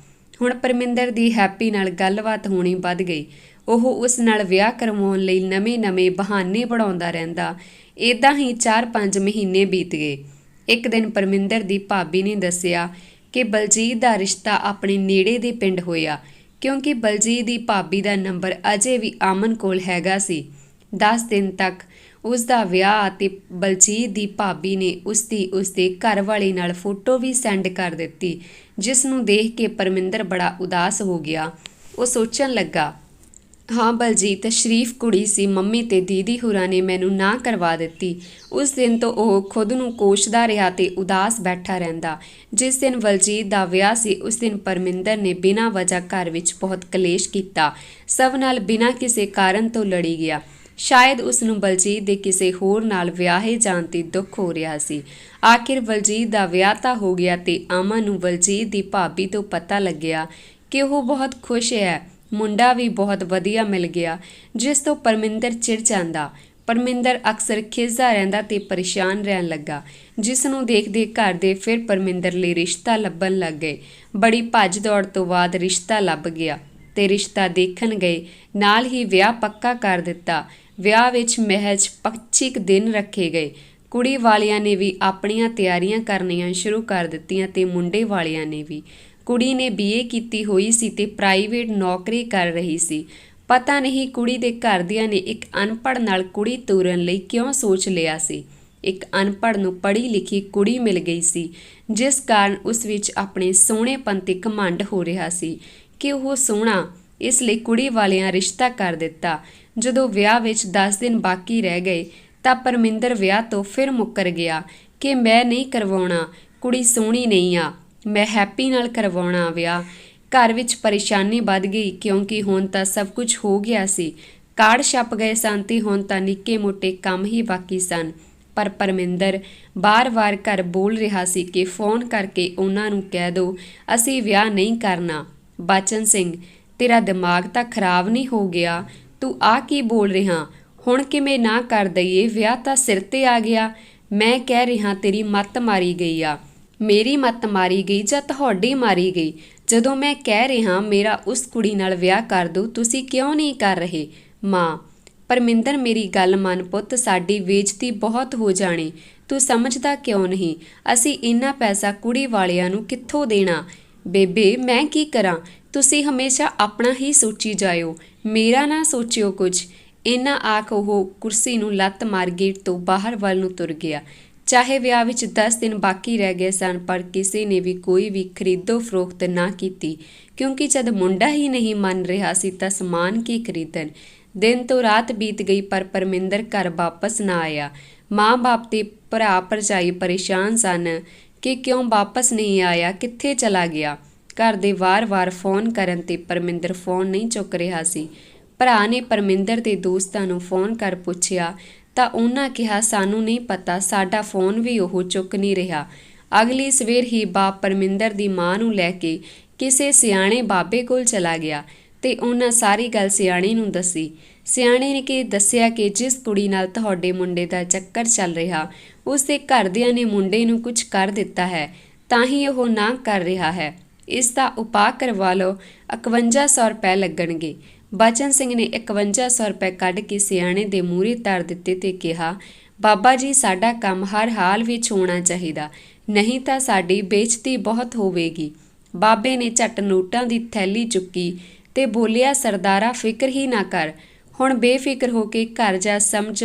ਹੁਣ ਪਰਮਿੰਦਰ ਦੀ ਹੈਪੀ ਨਾਲ ਗੱਲਬਾਤ ਹੋਣੀ ਵੱਧ ਗਈ। ਉਹ ਉਸ ਨਾਲ ਵਿਆਹ ਕਰਵਾਉਣ ਲਈ ਨਵੇਂ-ਨਵੇਂ ਬਹਾਨੇ ਬਣਾਉਂਦਾ ਰਹਿੰਦਾ। ਇੱਦਾਂ ਹੀ 4-5 ਮਹੀਨੇ ਬੀਤ ਗਏ। ਇੱਕ ਦਿਨ ਪਰਮਿੰਦਰ ਦੀ ਭਾਬੀ ਨੇ ਦੱਸਿਆ ਕਿ ਬਲਜੀਤ ਦਾ ਰਿਸ਼ਤਾ ਆਪਣੇ ਨੇੜੇ ਦੇ ਪਿੰਡ ਹੋਇਆ, ਕਿਉਂਕਿ ਬਲਜੀਤ ਦੀ ਭਾਬੀ ਦਾ ਨੰਬਰ ਅਜੇ ਵੀ ਅਮਨ ਕੋਲ ਹੈਗਾ ਸੀ। 10 ਦਿਨ ਤੱਕ ਉਸ ਦਾ ਵਿਆਹ ਅਤੇ ਬਲਜੀਤ ਦੀ ਭਾਬੀ ਨੇ ਉਸਦੇ ਘਰ ਵਾਲੇ ਨਾਲ ਫੋਟੋ ਵੀ ਸੈਂਡ ਕਰ ਦਿੱਤੀ, ਜਿਸ ਨੂੰ ਦੇਖ ਕੇ ਪਰਮਿੰਦਰ ਬੜਾ ਉਦਾਸ ਹੋ ਗਿਆ। ਉਹ ਸੋਚਣ ਲੱਗਾ, ਹਾਂ ਬਲਜੀਤ ਸ਼ਰੀਫ ਕੁੜੀ ਸੀ, ਮੰਮੀ ਤੇ ਦੀਦੀ ਹੋਰਾਂ ਨੇ ਮੈਨੂੰ ਨਾ ਕਰਵਾ ਦਿੱਤੀ। ਉਸ ਦਿਨ ਤੋਂ ਉਹ ਖੁਦ ਨੂੰ ਕੋਸ਼ਦਾ ਰਿਹਾ ਤੇ ਉਦਾਸ ਬੈਠਾ ਰਹਿੰਦਾ। ਜਿਸ ਦਿਨ ਬਲਜੀਤ ਦਾ ਵਿਆਹ ਸੀ ਉਸ ਦਿਨ ਪਰਮਿੰਦਰ ਨੇ ਬਿਨਾਂ ਵਜ੍ਹਾ ਘਰ ਵਿੱਚ ਬਹੁਤ ਕਲੇਸ਼ ਕੀਤਾ। ਸਭ ਨਾਲ ਬਿਨਾਂ ਕਿਸੇ ਕਾਰਨ ਤੋਂ ਲੜੀ ਗਿਆ। ਸ਼ਾਇਦ ਉਸ ਨੂੰ ਬਲਜੀਤ ਦੇ ਕਿਸੇ ਹੋਰ ਨਾਲ ਵਿਆਹੇ ਜਾਣ 'ਤੇ ਦੁੱਖ ਹੋ ਰਿਹਾ ਸੀ। ਆਖਿਰ ਬਲਜੀਤ ਦਾ ਵਿਆਹ ਤਾਂ ਹੋ ਗਿਆ ਤੇ ਅਮਨ ਨੂੰ ਬਲਜੀਤ ਦੀ ਭਾਬੀ ਤੋਂ ਪਤਾ ਲੱਗਿਆ ਕਿ ਉਹ ਬਹੁਤ ਖੁਸ਼ ਹੈ। ਮੁੰਡਾ ਵੀ ਬਹੁਤ ਵਧੀਆ ਮਿਲ ਗਿਆ, ਜਿਸ ਤੋਂ ਪਰਮਿੰਦਰ ਚਿੜ ਜਾਂਦਾ। ਪਰਮਿੰਦਰ ਅਕਸਰ ਖਿਝਦਾ ਰਹਿੰਦਾ ਤੇ ਪਰੇਸ਼ਾਨ ਰਹਿਣ ਲੱਗਾ, ਜਿਸ ਨੂੰ ਦੇਖਦੇ ਘਰ ਦੇ ਫਿਰ ਪਰਮਿੰਦਰ ਲਈ ਰਿਸ਼ਤਾ ਲੱਭਣ ਲੱਗ ਗਏ। ਬੜੀ ਭੱਜ ਦੌੜ ਤੋਂ ਬਾਅਦ ਰਿਸ਼ਤਾ ਲੱਭ ਗਿਆ ਤੇ ਰਿਸ਼ਤਾ ਦੇਖਣ ਗਏ, ਨਾਲ ਹੀ ਵਿਆਹ ਪੱਕਾ ਕਰ ਦਿੱਤਾ। ਵਿਆਹ ਵਿੱਚ ਮਹਿਜ 25 ਦਿਨ ਰੱਖੇ ਗਏ। ਕੁੜੀ ਵਾਲਿਆਂ ਨੇ ਵੀ ਆਪਣੀਆਂ ਤਿਆਰੀਆਂ ਕਰਨੀਆਂ ਸ਼ੁਰੂ ਕਰ ਦਿੱਤੀਆਂ ਤੇ ਮੁੰਡੇ ਵਾਲਿਆਂ ਨੇ ਵੀ। ਕੁੜੀ ਨੇ BA ਕੀਤੀ ਹੋਈ ਸੀ ਤੇ ਪ੍ਰਾਈਵੇਟ ਨੌਕਰੀ ਕਰ ਰਹੀ ਸੀ। ਪਤਾ ਨਹੀਂ ਕੁੜੀ ਦੇ ਘਰਦਿਆਂ ਨੇ ਇੱਕ ਅਨਪੜ੍ਹ ਨਾਲ ਕੁੜੀ ਤੋਰਨ ਲਈ ਕਿਉਂ ਸੋਚ ਲਿਆ ਸੀ। ਇੱਕ ਅਨਪੜ੍ਹ ਨੂੰ ਪੜ੍ਹੀ ਲਿਖੀ ਕੁੜੀ ਮਿਲ ਗਈ ਸੀ, ਜਿਸ ਕਾਰਨ ਉਸ ਵਿੱਚ ਆਪਣੇ ਸੋਹਣੇਪਨ ਤੇ ਘਮੰਡ ਹੋ ਰਿਹਾ ਸੀ ਕਿ ਉਹ ਸੋਹਣਾ। ਇਸ ਲਈ ਕੁੜੀ ਵਾਲਿਆਂ ਰਿਸ਼ਤਾ ਕਰ ਦਿੱਤਾ। ਜਦੋਂ ਵਿਆਹ ਵਿੱਚ 10 ਦਿਨ ਬਾਕੀ ਰਹਿ ਗਏ ਤਾਂ ਪਰਮਿੰਦਰ ਵਿਆਹ ਤੋਂ ਫਿਰ ਮੁੱਕਰ ਗਿਆ ਕਿ ਮੈਂ ਨਹੀਂ ਕਰਵਾਉਣਾ, ਕੁੜੀ ਸੋਹਣੀ ਨਹੀਂ ਆ, ਮੈਂ ਹੈਪੀ ਨਾਲ ਕਰਵਾਉਣਾ ਵਿਆਹ। ਘਰ ਵਿੱਚ ਪਰੇਸ਼ਾਨੀ ਵੱਧ ਗਈ, ਕਿਉਂਕਿ ਹੁਣ ਤਾਂ ਸਭ ਕੁਝ ਹੋ ਗਿਆ ਸੀ। ਕਾਰਡ ਛਪ ਗਏ ਸਨ ਤੇ ਹੁਣ ਤਾਂ ਨਿੱਕੇ-ਮੋਟੇ ਕੰਮ ਹੀ ਬਾਕੀ ਸਨ। ਪਰ ਪਰਮਿੰਦਰ ਬਾਰ-ਬਾਰ ਘਰ ਬੋਲ ਰਿਹਾ ਸੀ ਕਿ ਫੋਨ ਕਰਕੇ ਉਹਨਾਂ ਨੂੰ ਕਹਿ ਦਿਓ ਅਸੀਂ ਵਿਆਹ ਨਹੀਂ ਕਰਨਾ। ਬਚਨ ਸਿੰਘ, ਤੇਰਾ ਦਿਮਾਗ ਤਾਂ ਖਰਾਬ ਨਹੀਂ ਹੋ ਗਿਆ? ਤੂੰ ਆ ਕੀ ਬੋਲ ਰਿਹਾ? ਹੁਣ ਕਿਵੇਂ ਨਾ ਕਰ ਦਈਏ? ਵਿਆਹ ਤਾਂ ਸਿਰ 'ਤੇ ਆ ਗਿਆ। ਮੈਂ ਕਹਿ ਰਿਹਾ ਤੇਰੀ ਮੱਤ ਮਾਰੀ ਗਈ ਆ। ਮੇਰੀ ਮੱਤ ਮਾਰੀ ਗਈ ਜਾਂ ਤੁਹਾਡੀ ਮਾਰੀ ਗਈ? ਜਦੋਂ ਮੈਂ ਕਹਿ ਰਿਹਾ ਮੇਰਾ ਉਸ ਕੁੜੀ ਨਾਲ ਵਿਆਹ ਕਰ ਦਿਓ, ਤੁਸੀਂ ਕਿਉਂ ਨਹੀਂ ਕਰ ਰਹੇ? ਮਾਂ, ਪਰਮਿੰਦਰ ਮੇਰੀ ਗੱਲ ਮੰਨ ਪੁੱਤ, ਸਾਡੀ ਬੇਇੱਜ਼ਤੀ ਬਹੁਤ ਹੋ ਜਾਣੀ। ਤੂੰ ਸਮਝਦਾ ਕਿਉਂ ਨਹੀਂ? ਅਸੀਂ ਇੰਨਾ ਪੈਸਾ ਕੁੜੀ ਵਾਲਿਆਂ ਨੂੰ ਕਿੱਥੋਂ ਦੇਣਾ? ਬੇਬੇ ਮੈਂ ਕੀ ਕਰਾਂ? ਤੁਸੀਂ ਹਮੇਸ਼ਾ ਆਪਣਾ ਹੀ ਸੋਚੀ ਜਾਇਓ, ਮੇਰਾ ਨਾ ਸੋਚਿਓ ਕੁਝ। ਇੰਨਾ ਆਖ ਉਹ ਕੁਰਸੀ ਨੂੰ ਲੱਤ ਮਾਰ ਗੇਟ ਤੋਂ ਬਾਹਰ ਵੱਲ ਨੂੰ ਤੁਰ ਗਿਆ। ਚਾਹੇ ਵਿਆਹ ਵਿੱਚ 10 ਦਿਨ ਬਾਕੀ ਰਹਿ ਗਏ ਸਨ, ਪਰ ਕਿਸੇ ਨੇ ਵੀ ਕੋਈ ਵੀ ਖਰੀਦੋ ਫਰੋਖਤ ਨਾ ਕੀਤੀ, ਕਿਉਂਕਿ ਜਦ ਮੁੰਡਾ ਹੀ ਨਹੀਂ ਮੰਨ ਰਿਹਾ ਸੀ ਤਾਂ ਸਮਾਨ ਕੀ ਖਰੀਦਣ। ਦਿਨ ਤੋਂ ਰਾਤ ਬੀਤ ਗਈ ਪਰ ਪਰਮਿੰਦਰ ਘਰ ਵਾਪਸ ਨਾ ਆਇਆ। ਮਾਂ-ਬਾਪ ਤੇ ਭਰਾ ਭਰਜਾਈ ਪਰੇਸ਼ਾਨ ਸਨ ਕਿ ਕਿਉਂ ਵਾਪਸ ਨਹੀਂ ਆਇਆ, ਕਿੱਥੇ ਚਲਾ ਗਿਆ। ਘਰ ਦੇ ਵਾਰ-ਵਾਰ ਫੋਨ ਕਰਨ ਤੇ ਪਰਮਿੰਦਰ ਫੋਨ ਨਹੀਂ ਚੁੱਕ ਰਿਹਾ ਸੀ। ਭਰਾ ਨੇ ਪਰਮਿੰਦਰ ਦੇ ਦੋਸਤਾਂ ਨੂੰ ਫੋਨ ਕਰ ਪੁੱਛਿਆ ਤਾਂ ਉਹਨਾਂ ਕਿਹਾ ਸਾਨੂੰ ਨਹੀਂ ਪਤਾ, ਸਾਡਾ ਫੋਨ ਵੀ ਉਹ ਚੁੱਕ ਨਹੀਂ ਰਿਹਾ। ਅਗਲੀ ਸਵੇਰ ਹੀ ਬਾਪ ਪਰਮਿੰਦਰ ਦੀ ਮਾਂ ਨੂੰ ਲੈ ਕੇ ਕਿਸੇ ਸਿਆਣੇ ਬਾਬੇ ਕੋਲ ਚਲਾ ਗਿਆ ਤੇ ਉਹਨਾਂ ਸਾਰੀ ਗੱਲ ਸਿਆਣੇ ਨੂੰ ਦੱਸੀ। ਸਿਆਣੇ ਨੇ ਦੱਸਿਆ ਕਿ ਜਿਸ ਕੁੜੀ ਨਾਲ ਤੁਹਾਡੇ ਮੁੰਡੇ ਦਾ ਚੱਕਰ ਚੱਲ ਰਿਹਾ, ਉਸ ਦੇ ਘਰਦਿਆਂ ਨੇ ਮੁੰਡੇ ਨੂੰ ਕੁਝ ਕਰ ਦਿੱਤਾ ਹੈ, ਤਾਂ ਹੀ ਉਹ ਨਾ ਕਰ ਰਿਹਾ ਹੈ। ਇਸ ਦਾ ਉਪਾਅ ਕਰਵਾ ਲਓ, 5100 ਰੁਪਏ ਲੱਗਣਗੇ। ਬਚਨ ਸਿੰਘ ਨੇ 5100 ਰੁਪਏ ਕੱਢ ਕੇ ਸਿਆਣੇ ਦੇ ਮੂਹਰੇ ਧਰ ਦਿੱਤੇ ਤੇ ਕਿਹਾ, ਬਾਬਾ ਜੀ ਸਾਡਾ ਕੰਮ ਹਰ ਹਾਲ ਵਿੱਚ ਹੋਣਾ ਚਾਹੀਦਾ, ਨਹੀਂ ਤਾਂ ਸਾਡੀ ਬੇਇੱਜ਼ਤੀ ਬਹੁਤ ਹੋਵੇਗੀ। ਬਾਬੇ ਨੇ ਝੱਟ ਨੋਟਾਂ ਦੀ ਥੈਲੀ ਚੁੱਕੀ, ਤੇ ਬੋਲਿਆ, ਸਰਦਾਰਾ ਫਿਕਰ ਹੀ ਨਾ ਕਰ, ਹੁਣ ਬੇਫਿਕਰ ਹੋ ਕੇ ਘਰ ਜਾ, ਸਮਝ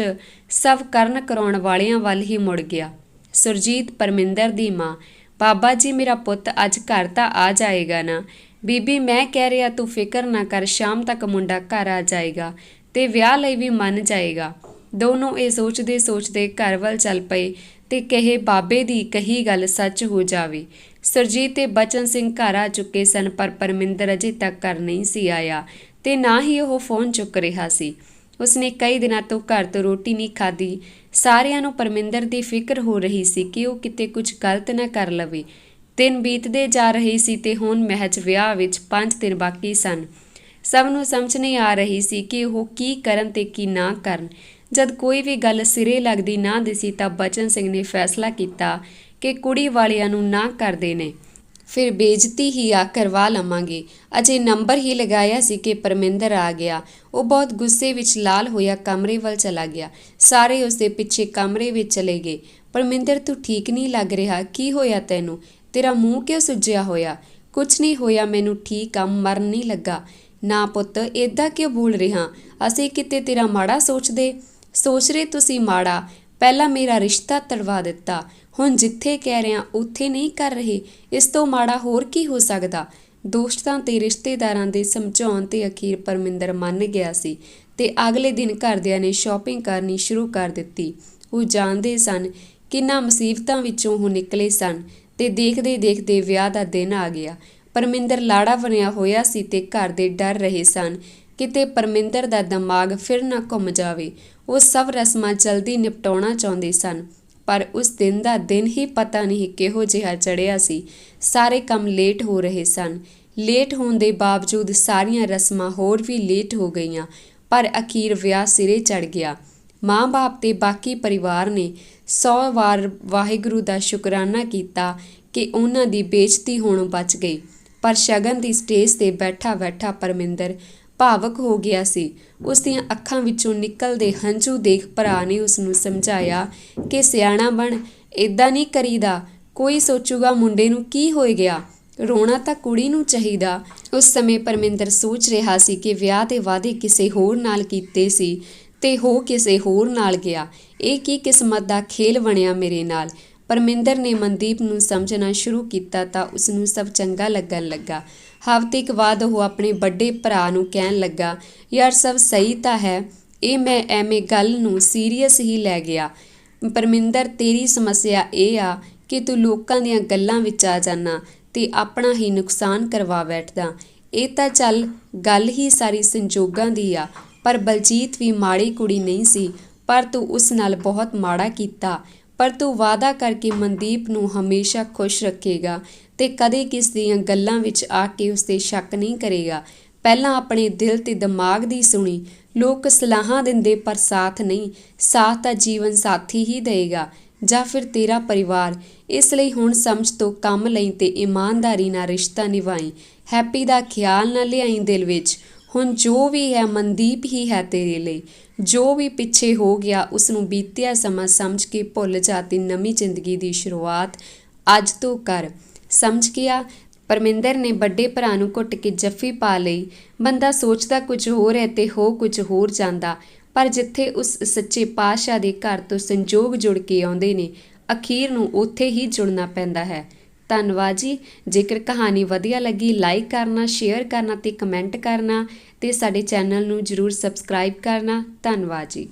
ਸਭ ਕਰਨ ਕਰਾਉਣ ਵਾਲਿਆਂ ਵੱਲ ਹੀ ਮੁੜ ਗਿਆ। ਸੁਰਜੀਤ ਪਰਮਿੰਦਰ ਦੀ ਮਾਂ, ਬਾਬਾ ਜੀ ਮੇਰਾ ਪੁੱਤ ਅੱਜ ਘਰ ਤਾਂ ਆ ਜਾਏਗਾ ਨਾ? ਬੀਬੀ ਮੈਂ ਕਹਿ ਰਿਹਾ ਤੂੰ ਫਿਕਰ ਨਾ ਕਰ, ਸ਼ਾਮ ਤੱਕ ਮੁੰਡਾ ਘਰ ਆ ਜਾਏਗਾ ਤੇ ਵਿਆਹ ਲਈ ਵੀ ਮੰਨ ਜਾਏਗਾ। ਦੋਨੋਂ ਇਹ ਸੋਚਦੇ ਸੋਚਦੇ ਘਰ ਵੱਲ ਚੱਲ ਪਏ ਤੇ ਕਹੇ ਬਾਬੇ ਦੀ ਕਹੀ ਗੱਲ ਸੱਚ ਹੋ ਜਾਵੇ। ਸੁਰਜੀਤ ਤੇ ਬਚਨ ਸਿੰਘ ਘਰ ਆ ਚੁੱਕੇ ਸਨ, ਪਰ ਪਰਮਿੰਦਰ ਅਜੇ ਤੱਕ ਘਰ ਨਹੀਂ ਸੀ ਆਇਆ ਤੇ ਨਾ ਹੀ ਉਹ ਫੋਨ ਚੁੱਕ ਰਿਹਾ ਸੀ। ਉਸਨੇ ਕਈ ਦਿਨਾਂ ਤੋਂ ਘਰ ਤੋਂ ਰੋਟੀ ਨਹੀਂ ਖਾਧੀ। ਸਾਰਿਆਂ ਨੂੰ ਪਰਮਿੰਦਰ ਦੀ ਫਿਕਰ ਹੋ ਰਹੀ ਸੀ ਕਿ ਉਹ ਕਿਤੇ ਕੁਝ ਗਲਤ ਨਾ ਕਰ ਲਵੇ। ਦਿਨ ਬੀਤਦੇ ਜਾ ਰਹੇ ਸੀ ਤੇ ਹੁਣ ਮਹਿਜ ਵਿਆਹ ਵਿੱਚ 5 ਦਿਨ ਬਾਕੀ ਸਨ। ਸਭ ਨੂੰ ਸਮਝ ਨਹੀਂ ਆ ਰਹੀ ਸੀ ਕਿ ਉਹ ਕੀ ਕਰਨ ਤੇ ਕੀ ਨਾ ਕਰਨ। ਜਦ ਕੋਈ ਵੀ ਗੱਲ ਸਿਰੇ ਲੱਗਦੀ ਨਾ ਦਿਸੀ ਤਾਂ ਬਚਨ ਸਿੰਘ ਨੇ ਫੈਸਲਾ ਕੀਤਾ ਕਿ ਕੁੜੀ ਵਾਲਿਆਂ ਨੂੰ ਨਾ ਕਰਦੇ ਨੇ, ਫਿਰ ਬੇਇੱਜ਼ਤੀ ਹੀ ਆ ਕਰਵਾ ਲਵਾਂਗੇ। ਅਜੇ ਨੰਬਰ ਹੀ ਲਗਾਇਆ ਸੀ ਕਿ ਪਰਮਿੰਦਰ ਆ ਗਿਆ। ਉਹ ਬਹੁਤ ਗੁੱਸੇ ਵਿੱਚ ਲਾਲ ਹੋਇਆ ਕਮਰੇ ਵੱਲ ਚਲਾ ਗਿਆ। ਸਾਰੇ ਉਸਦੇ ਪਿੱਛੇ ਕਮਰੇ ਵਿੱਚ ਚਲੇ ਗਏ। ਪਰਮਿੰਦਰ ਤੂੰ ਠੀਕ ਨਹੀਂ ਲੱਗ ਰਿਹਾ, ਕੀ ਹੋਇਆ ਤੈਨੂੰ? ਤੇਰਾ ਮੂੰਹ ਕਿਉਂ ਸੁੱਜਿਆ ਹੋਇਆ? ਕੁਛ ਨਹੀਂ ਹੋਇਆ, ਮੈਨੂੰ ਠੀਕ ਆ, ਮਰਨ ਨਹੀਂ ਲੱਗਾ। ਨਾ ਪੁੱਤ ਇੱਦਾਂ ਕਿਉਂ ਬੋਲ ਰਿਹਾ? ਅਸੀਂ ਕਿਤੇ ਤੇਰਾ ਮਾੜਾ ਸੋਚ ਰਹੇ ਤੁਸੀਂ ਮਾੜਾ? ਪਹਿਲਾਂ ਮੇਰਾ ਰਿਸ਼ਤਾ ਤੜਵਾ ਦਿੱਤਾ, ਹੁਣ ਜਿੱਥੇ ਕਹਿ ਰਿਹਾ ਉੱਥੇ ਨਹੀਂ ਕਰ ਰਹੇ। ਇਸ ਤੋਂ ਮਾੜਾ ਹੋਰ ਕੀ ਹੋ ਸਕਦਾ? ਦੋਸਤਾਂ ਤੇ ਰਿਸ਼ਤੇਦਾਰਾਂ ਦੇ ਸਮਝਾਉਣ ਤੇ ਅਖੀਰ ਪਰਮਿੰਦਰ ਮੰਨ ਗਿਆ ਸੀ ਤੇ ਅਗਲੇ ਦਿਨ ਘਰਦਿਆਂ ਨੇ ਸ਼ਾਪਿੰਗ ਕਰਨੀ ਸ਼ੁਰੂ ਕਰ ਦਿੱਤੀ। ਉਹ ਜਾਣਦੇ ਸਨ ਕਿੰਨਾ ਮੁਸੀਬਤਾਂ ਵਿੱਚੋਂ ਉਹ ਨਿਕਲੇ ਸਨ ਤੇ ਦੇਖਦੇ ਦੇਖਦੇ ਵਿਆਹ ਦਾ ਦਿਨ ਆ ਗਿਆ। ਪਰਮਿੰਦਰ ਲਾੜਾ ਬਣਿਆ ਹੋਇਆ ਸੀ ਤੇ ਘਰ ਦੇ ਡਰ ਰਹੇ ਸਨ ਕਿਤੇ ਪਰਮਿੰਦਰ ਦਾ ਦਿਮਾਗ ਫਿਰ ਨਾ ਘੁੰਮ ਜਾਵੇ। ਉਹ ਸਭ ਰਸਮਾਂ ਜਲਦੀ ਨਿਪਟਾਉਣਾ ਚਾਹੁੰਦੇ ਸਨ, ਪਰ ਉਸ ਦਿਨ ਦਾ ਦਿਨ ਹੀ ਪਤਾ ਨਹੀਂ ਕਿਹੋ ਜਿਹਾ ਚੜ੍ਹਿਆ ਸੀ। ਸਾਰੇ ਕੰਮ ਲੇਟ ਹੋ ਰਹੇ ਸਨ। ਲੇਟ ਹੋਣ ਦੇ ਬਾਵਜੂਦ ਸਾਰੀਆਂ ਰਸਮਾਂ ਹੋਰ ਵੀ ਲੇਟ ਹੋ ਗਈਆਂ, ਪਰ ਅਖੀਰ ਵਿਆਹ ਸਿਰੇ ਚੜ੍ਹ ਗਿਆ। ਮਾਂ-ਬਾਪ ਤੇ ਬਾਕੀ ਪਰਿਵਾਰ ਨੇ 100 ਵਾਰ ਵਾਹਿਗੁਰੂ ਦਾ ਸ਼ੁਕਰਾਨਾ ਕੀਤਾ ਕਿ ਉਹਨਾਂ ਦੀ ਬੇਇੱਜ਼ਤੀ ਹੋਣੋਂ ਬਚ ਗਈ। ਪਰ ਸ਼ਗਨ ਦੀ ਸਟੇਜ 'ਤੇ ਬੈਠਾ ਪਰਮਿੰਦਰ ਭਾਵਕ ਹੋ ਗਿਆ ਸੀ। ਉਸ ਦੀਆਂ ਅੱਖਾਂ ਵਿੱਚੋਂ ਨਿਕਲਦੇ ਹੰਝੂ ਦੇਖ ਭਰਾ ਨੇ ਉਸ ਨੂੰ ਸਮਝਾਇਆ ਕਿ ਸਿਆਣਾ ਬਣ, ਇੱਦਾਂ ਨਹੀਂ ਕਰੀਦਾ। ਕੋਈ ਸੋਚੂਗਾ ਮੁੰਡੇ ਨੂੰ ਕੀ ਹੋ ਗਿਆ, ਰੋਣਾ ਤਾਂ ਕੁੜੀ ਨੂੰ ਚਾਹੀਦਾ। ਉਸ ਸਮੇਂ ਪਰਮਿੰਦਰ ਸੋਚ ਰਿਹਾ ਸੀ ਕਿ ਵਿਆਹ ਦੇ ਵਾਅਦੇ ਕਿਸੇ ਹੋਰ ਨਾਲ ਕੀਤੇ ਸੀ ਤੇ ਹੋ ਕਿਸੇ ਹੋਰ ਨਾਲ ਗਿਆ। ਇਹ ਕੀ ਕਿਸਮਤ ਦਾ ਖੇਲ ਬਣਿਆ ਮੇਰੇ ਨਾਲ। ਪਰਮਿੰਦਰ ਨੇ ਮਨਦੀਪ ਨੂੰ ਸਮਝਣਾ ਸ਼ੁਰੂ ਕੀਤਾ ਤਾਂ ਉਸ ਨੂੰ ਸਭ ਚੰਗਾ ਲੱਗਣ ਲੱਗਾ। ਹਫ਼ਤੇ ਕੁ ਬਾਅਦ ਉਹ ਆਪਣੇ ਵੱਡੇ ਭਰਾ ਨੂੰ ਕਹਿਣ ਲੱਗਾ, ਯਾਰ ਸਭ ਸਹੀ ਤਾਂ ਹੈ, ਇਹ ਮੈਂ ਐਵੇਂ ਗੱਲ ਨੂੰ ਸੀਰੀਅਸ ਹੀ ਲੈ ਗਿਆ। ਪਰਮਿੰਦਰ ਤੇਰੀ ਸਮੱਸਿਆ ਇਹ ਆ ਕਿ ਤੂੰ ਲੋਕਾਂ ਦੀਆਂ ਗੱਲਾਂ ਵਿੱਚ ਆ ਜਾਨਾ ਤੇ ਆਪਣਾ ਹੀ ਨੁਕਸਾਨ ਕਰਵਾ ਬੈਠਦਾ। ਇਹ ਤਾਂ ਚੱਲ ਗੱਲ ਹੀ ਸਾਰੀ ਸੰਜੋਗਾਂ ਦੀ ਆ, ਪਰ ਬਲਜੀਤ ਵੀ ਮਾੜੀ ਕੁੜੀ ਨਹੀਂ ਸੀ, ਪਰ ਤੂੰ ਉਸ ਨਾਲ ਬਹੁਤ ਮਾੜਾ ਕੀਤਾ। ਪਰ ਤੂੰ ਵਾਅਦਾ ਕਰਕੇ ਮਨਦੀਪ ਨੂੰ ਹਮੇਸ਼ਾ ਖੁਸ਼ ਰੱਖੇਗਾ ਤੇ ਕਦੇ ਕਿਸ ਦੀਆਂ ਗੱਲਾਂ ਵਿੱਚ ਆ ਕੇ ਉਸ 'ਤੇ ਸ਼ੱਕ ਨਹੀਂ ਕਰੇਗਾ। ਪਹਿਲਾਂ ਆਪਣੇ ਦਿਲ ਤੇ ਦਿਮਾਗ ਦੀ ਸੁਣੀ। ਲੋਕ ਸਲਾਹਾਂ ਦਿੰਦੇ ਪਰ ਸਾਥ ਨਹੀਂ, ਸਾਥ ਤਾਂ ਜੀਵਨ ਸਾਥੀ ਹੀ ਦੇਵੇਗਾ ਜਾਂ ਫਿਰ ਤੇਰਾ ਪਰਿਵਾਰ। ਇਸ ਲਈ ਹੁਣ ਸਮਝ ਤੋਂ ਕੰਮ ਲਈ ਤੇ ਇਮਾਨਦਾਰੀ ਨਾਲ ਰਿਸ਼ਤਾ ਨਿਭਾਈ। ਹੈਪੀ ਦਾ ਖਿਆਲ ਨਾ ਲਿਆਈ ਦਿਲ ਵਿੱਚ। ਹੁਣ ਜੋ ਵੀ ਹੈ ਮਨਦੀਪ ਹੀ ਹੈ ਤੇਰੇ ਲਈ। ਜੋ ਵੀ ਪਿੱਛੇ ਹੋ ਗਿਆ ਉਸ ਨੂੰ ਬੀਤਿਆ ਸਮਾਂ ਸਮਝ ਕੇ ਭੁੱਲ ਜਾ ਤੇ ਨਵੀਂ ਜ਼ਿੰਦਗੀ ਦੀ ਸ਼ੁਰੂਆਤ ਅੱਜ ਤੋਂ ਕਰ। ਸਮਝ ਗਿਆ? ਪਰਮਿੰਦਰ ਨੇ ਵੱਡੇ ਭਰਾ ਨੂੰ ਘੁੱਟ ਕੇ ਜੱਫੀ ਪਾ ਲਈ। ਬੰਦਾ ਸੋਚਦਾ ਕੁਝ ਹੋਰ ਹੈ ਤੇ ਹੋ ਕੁਝ ਹੋਰ ਜਾਂਦਾ, ਪਰ ਜਿੱਥੇ ਉਸ ਸੱਚੇ ਪਾਤਸ਼ਾਹ ਦੇ ਘਰ ਤੋਂ ਸੰਜੋਗ ਜੁੜ ਕੇ ਆਉਂਦੇ ਨੇ, ਅਖੀਰ ਨੂੰ ਉੱਥੇ ਹੀ ਜੁੜਨਾ ਪੈਂਦਾ ਹੈ। ਧੰਨਵਾਦ ਜੀ। ਜੇਕਰ ਕਹਾਣੀ ਵਧੀਆ ਲੱਗੀ ਲਾਈਕ ਕਰਨਾ, ਸ਼ੇਅਰ ਕਰਨਾ ਤੇ ਕਮੈਂਟ ਕਰਨਾ ਤੇ ਸਾਡੇ ਚੈਨਲ ਨੂੰ ਜ਼ਰੂਰ ਸਬਸਕ੍ਰਾਈਬ ਕਰਨਾ। ਧੰਨਵਾਦ ਜੀ।